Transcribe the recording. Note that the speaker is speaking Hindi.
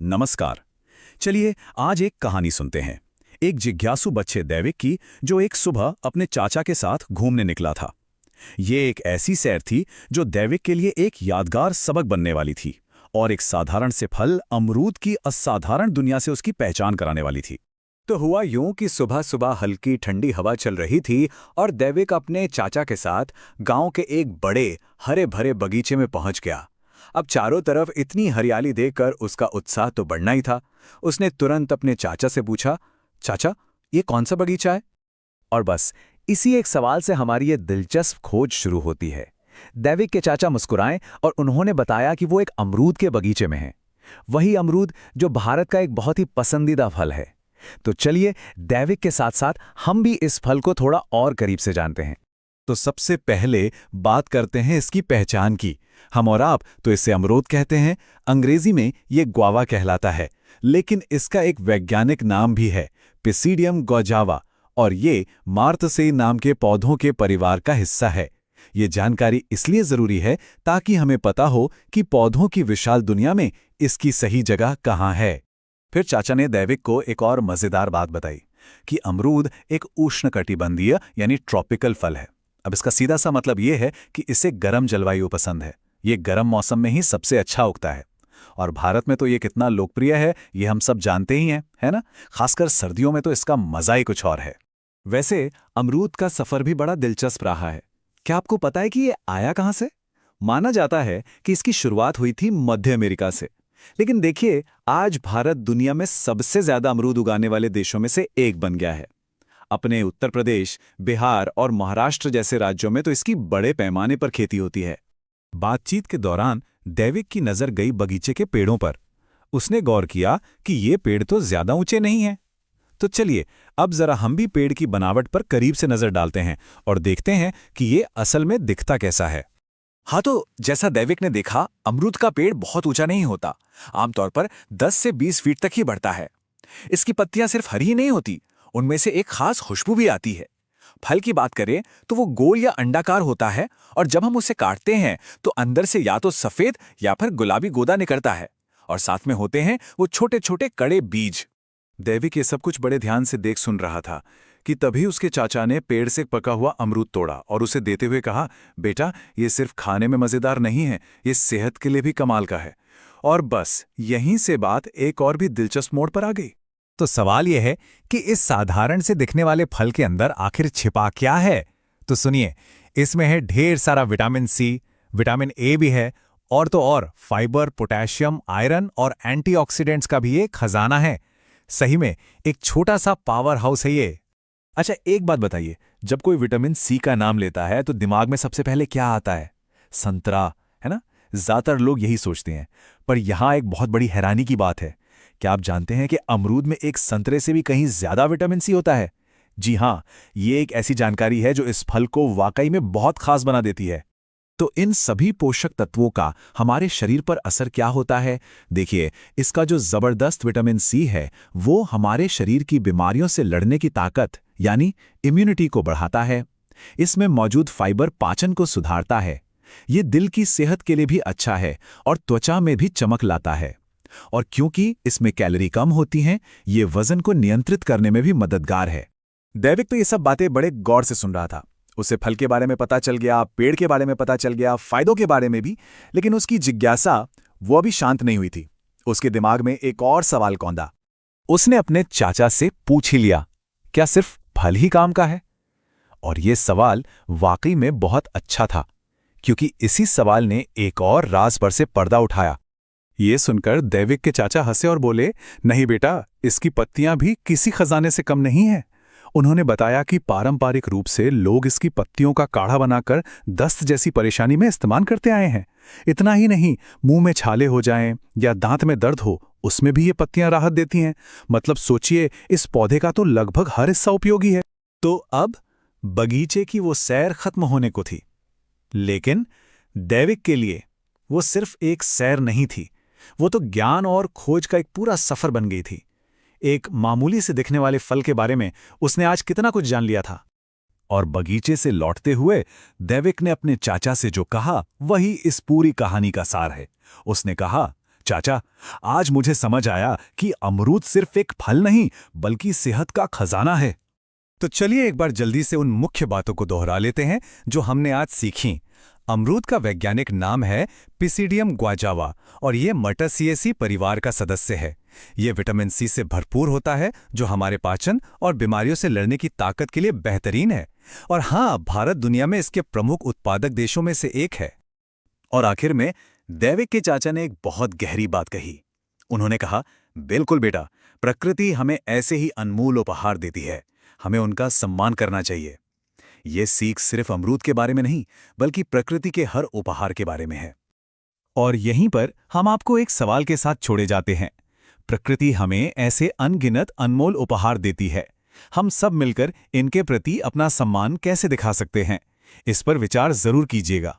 नमस्कार। चलिए आज एक कहानी सुनते हैं। एक जिज्ञासु बच्चे दैविक की, जो एक सुबह अपने चाचा के साथ घूमने निकला था। ये एक ऐसी सैर थी जो दैविक के लिए एक यादगार सबक बनने वाली थी और एक साधारण से फल अमरूद की असाधारण दुनिया से उसकी पहचान कराने वाली थी। तो हुआ यूं कि सुबह सुबह हल्की ठंडी हवा चल रही थी और दैविक अपने चाचा के साथ गांव के एक बड़े हरे भरे बगीचे में पहुंच गया। अब चारों तरफ इतनी हरियाली देखकर उसका उत्साह तो बढ़ना ही था। उसने तुरंत अपने चाचा से पूछा, चाचा, ये कौन सा बगीचा है? और बस इसी एक सवाल से हमारी ये दिलचस्प खोज शुरू होती है। दैविक के चाचा मुस्कुराए और उन्होंने बताया कि वो एक अमरूद के बगीचे में हैं। वही अमरूद जो भारत का एक बहुत ही पसंदीदा फल है। तो चलिए दैविक के साथ साथ हम भी इस फल को थोड़ा और करीब से जानते हैं। तो सबसे पहले बात करते हैं इसकी पहचान की। हम और आप तो इसे अमरूद कहते हैं, अंग्रेजी में ये ग्वावा कहलाता है, लेकिन इसका एक वैज्ञानिक नाम भी है, पिसीडियम गौजावा, और ये मार्तसेई नाम के पौधों के परिवार का हिस्सा है। ये जानकारी इसलिए जरूरी है ताकि हमें पता हो कि पौधों की विशाल दुनिया में इसकी सही जगह कहाँ है। फिर चाचा ने दैविक को एक और मजेदार बात बताई कि अमरूद एक उष्णकटिबंधीय यानी ट्रॉपिकल फल है। अब इसका सीधा सा मतलब ये है कि इसे गर्म जलवायु पसंद है। ये गर्म मौसम में ही सबसे अच्छा उगता है और भारत में तो ये कितना लोकप्रिय है ये हम सब जानते ही हैं, है ना? खासकर सर्दियों में तो इसका मजा ही कुछ और है। वैसे अमरूद का सफर भी बड़ा दिलचस्प रहा है। क्या आपको पता है कि ये आया कहाँ से? माना जाता है कि इसकी शुरुआत हुई थी मध्य अमेरिका से। लेकिन देखिए, आज भारत दुनिया में सबसे ज्यादा अमरूद उगाने वाले देशों में से एक बन गया है। अपने उत्तर प्रदेश, बिहार और महाराष्ट्र जैसे राज्यों में तो इसकी बड़े पैमाने पर खेती होती है। बातचीत के दौरान दैविक की नजर गई बगीचे के पेड़ों पर। उसने गौर किया कि ये पेड़ तो ज्यादा ऊंचे नहीं हैं। तो चलिए अब जरा हम भी पेड़ की बनावट पर करीब से नजर डालते हैं और देखते हैं कि ये असल में दिखता कैसा है। हाँ, तो जैसा दैविक ने देखा, अमरूद का पेड़ बहुत ऊंचा नहीं होता। आमतौर पर 10 से 20 फीट तक ही बढ़ता है। इसकी पत्तियां सिर्फ हरी ही नहीं होती, उनमें से एक खास खुशबू भी आती है। फल की बात करें तो वो गोल या अंडाकार होता है और जब हम उसे काटते हैं तो अंदर से या तो सफेद या फिर गुलाबी गोदा निकलता है और साथ में होते हैं वो छोटे छोटे कड़े बीज। दैविक ये सब कुछ बड़े ध्यान से देख सुन रहा था कि तभी उसके चाचा ने पेड़ से पका हुआ अमरूद तोड़ा और उसे देते हुए कहा, बेटा, ये सिर्फ खाने में मजेदार नहीं है, ये सेहत के लिए भी कमाल का है। और बस यहीं से बात एक और भी दिलचस्प मोड़ पर आ गई। तो सवाल यह है कि इस साधारण से दिखने वाले फल के अंदर आखिर छिपा क्या है? तो सुनिए, इसमें है ढेर सारा विटामिन सी, विटामिन ए भी है, और तो और फाइबर, पोटेशियम, आयरन और एंटीऑक्सीडेंट्स का भी एक खजाना है। सही में एक छोटा सा पावर हाउस है ये। अच्छा, एक बात बताइए, जब कोई विटामिन सी का नाम लेता है तो दिमाग में सबसे पहले क्या आता है? संतरा, है ना? ज्यादातर लोग यही सोचते हैं। पर यहां एक बहुत बड़ी हैरानी की बात है। क्या आप जानते हैं कि अमरूद में एक संतरे से भी कहीं ज्यादा विटामिन सी होता है? जी हां, ये एक ऐसी जानकारी है जो इस फल को वाकई में बहुत खास बना देती है। तो इन सभी पोषक तत्वों का हमारे शरीर पर असर क्या होता है? देखिए, इसका जो जबरदस्त विटामिन सी है वो हमारे शरीर की बीमारियों से लड़ने की ताकत यानी इम्यूनिटी को बढ़ाता है। इसमें मौजूद फाइबर पाचन को सुधारता है। ये दिल की सेहत के लिए भी अच्छा है और त्वचा में भी चमक लाता है। और क्योंकि इसमें कैलोरी कम होती हैं, ये वजन को नियंत्रित करने में भी मददगार है। दैविक तो ये सब बातें बड़े गौर से सुन रहा था। उसे फल के बारे में पता चल गया, पेड़ के बारे में पता चल गया, फायदों के बारे में भी, लेकिन उसकी जिज्ञासा वो अभी शांत नहीं हुई थी। उसके दिमाग में एक और सवाल कौंधा। उसने अपने चाचा से पूछ ही लिया, क्या सिर्फ फल ही काम का है? और ये सवाल वाकई में बहुत अच्छा था, क्योंकि इसी सवाल ने एक और राज पर से पर्दा उठाया। ये सुनकर दैविक के चाचा हंसे और बोले, नहीं बेटा, इसकी पत्तियां भी किसी खजाने से कम नहीं हैं। उन्होंने बताया कि पारंपरिक रूप से लोग इसकी पत्तियों का काढ़ा बनाकर दस्त जैसी परेशानी में इस्तेमाल करते आए हैं। इतना ही नहीं, मुंह में छाले हो जाएं या दांत में दर्द हो, उसमें भी ये पत्तियां राहत देती हैं। मतलब सोचिए, इस पौधे का तो लगभग हर हिस्सा उपयोगी है। तो अब बगीचे की वो सैर खत्म होने को थी, लेकिन दैविक के लिए वो सिर्फ एक सैर नहीं थी, वो तो ज्ञान और खोज का एक पूरा सफर बन गई थी। एक मामूली से दिखने वाले फल के बारे में उसने आज कितना कुछ जान लिया था। और बगीचे से लौटते हुए दैविक ने अपने चाचा से जो कहा वही इस पूरी कहानी का सार है। उसने कहा, चाचा, आज मुझे समझ आया कि अमरूद सिर्फ एक फल नहीं बल्कि सेहत का खजाना है। तो चलिए एक बार जल्दी से उन मुख्य बातों को दोहरा लेते हैं जो हमने आज सीखी। अमरूद का वैज्ञानिक नाम है पिसीडियम ग्वाजावा और ये मटरसिएसी परिवार का सदस्य है। ये विटामिन सी से भरपूर होता है जो हमारे पाचन और बीमारियों से लड़ने की ताकत के लिए बेहतरीन है। और हाँ, भारत दुनिया में इसके प्रमुख उत्पादक देशों में से एक है। और आखिर में दैविक के चाचा ने एक बहुत गहरी बात कही। उन्होंने कहा, बिल्कुल बेटा, प्रकृति हमें ऐसे ही अनमोल उपहार देती है, हमें उनका सम्मान करना चाहिए। ये सीख सिर्फ अमरूद के बारे में नहीं बल्कि प्रकृति के हर उपहार के बारे में है। और यहीं पर हम आपको एक सवाल के साथ छोड़े जाते हैं। प्रकृति हमें ऐसे अनगिनत अनमोल उपहार देती है, हम सब मिलकर इनके प्रति अपना सम्मान कैसे दिखा सकते हैं? इस पर विचार जरूर कीजिएगा।